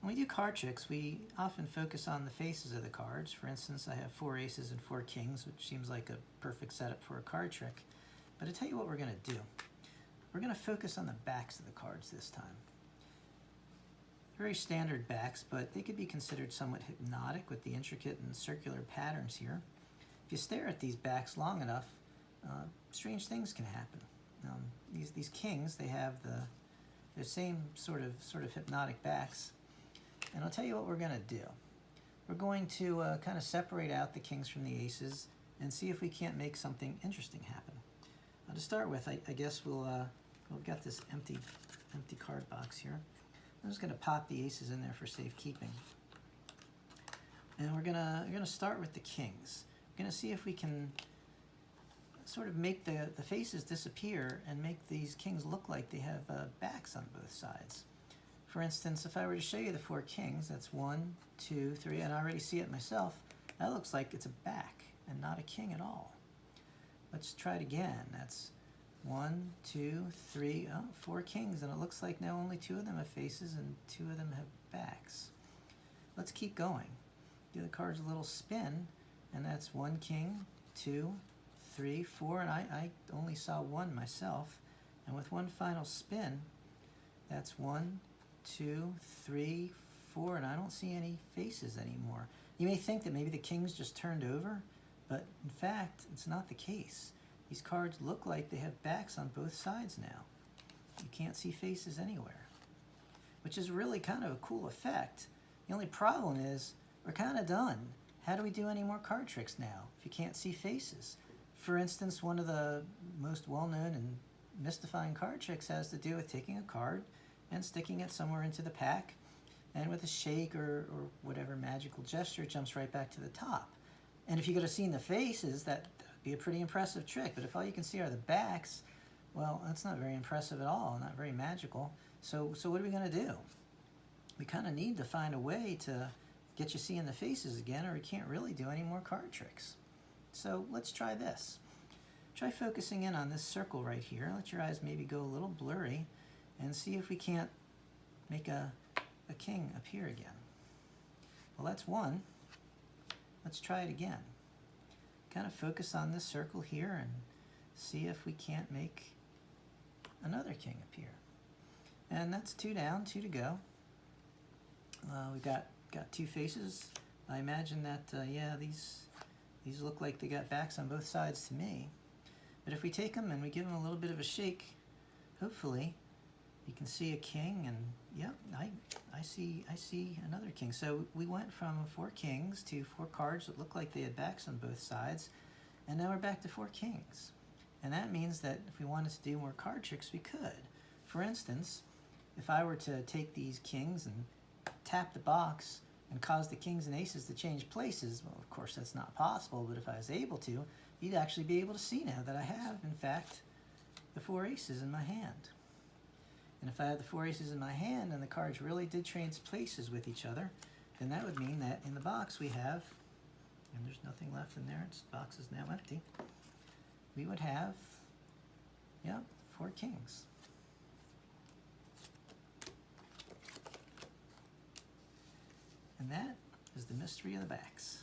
When we do card tricks, we often focus on the faces of the cards. For instance, I have 4 aces and 4 kings, which seems like a perfect setup for a card trick. But I'll tell you what we're going to do. We're going to focus on the backs of the cards this time. Very standard backs, but they could be considered somewhat hypnotic with the intricate and circular patterns here. If you stare at these backs long enough, strange things can happen. These kings, they have the same sort of hypnotic backs. And I'll tell you what we're going to do. We're going to kind of separate out the kings from the aces and see if we can't make something interesting happen. To start with, I guess we've got this empty card box here. I'm just going to pop the aces in there for safekeeping. And we're gonna start with the kings. We're going to see if we can sort of make the faces disappear and make these kings look like they have backs on both sides. For instance, if I were to show you the 4 kings, that's 1, 2, 3, and I already see it myself, that looks like it's a back and not a king at all. Let's try it again. That's 1, 2, 3, 4 kings, and it looks like now only 2 of them have faces and 2 of them have backs. Let's keep going. Give the cards a little spin, and that's 1 king, 2, 3, 4, and I only saw 1 myself. And with one final spin, that's 1, 2, 3, 4, and I don't see any faces anymore. You may think that maybe the kings just turned over, but in fact, it's not the case. These cards look like they have backs on both sides now. You can't see faces anywhere, which is really kind of a cool effect. The only problem is we're kind of done. How do we do any more card tricks now if you can't see faces? For instance, one of the most well-known and mystifying card tricks has to do with taking a card and sticking it somewhere into the pack, and with a shake or whatever magical gesture, it jumps right back to the top. And if you could have seen the faces, that'd be a pretty impressive trick. But if all you can see are the backs, well, that's not very impressive at all, not very magical. So what are we going to do? We kind of need to find a way to get you seeing the faces again, or we can't really do any more card tricks. So let's try this. Try focusing in on this circle right here. Let your eyes maybe go a little blurry and see if we can't make a king appear again. Well, that's 1. Let's try it again. Kind of focus on this circle here and see if we can't make another king appear. And that's 2 down, 2 to go. We got 2 faces. I imagine that, yeah, these look like they got backs on both sides to me. But if we take them and we give them a little bit of a shake, hopefully you can see a king, and yeah, I see another king. So we went from 4 kings to 4 cards that look like they had backs on both sides, and now we're back to 4 kings. And that means that if we wanted to do more card tricks, we could. For instance, if I were to take these kings and tap the box and cause the kings and aces to change places, well, of course that's not possible, but if I was able to, you'd actually be able to see now that I have, in fact, the 4 aces in my hand. And if I had the 4 aces in my hand and the cards really did change places with each other, then that would mean that in the box we have, and there's nothing left in there, the box is now empty, we would have, yeah, 4 kings. And that is the mystery of the backs.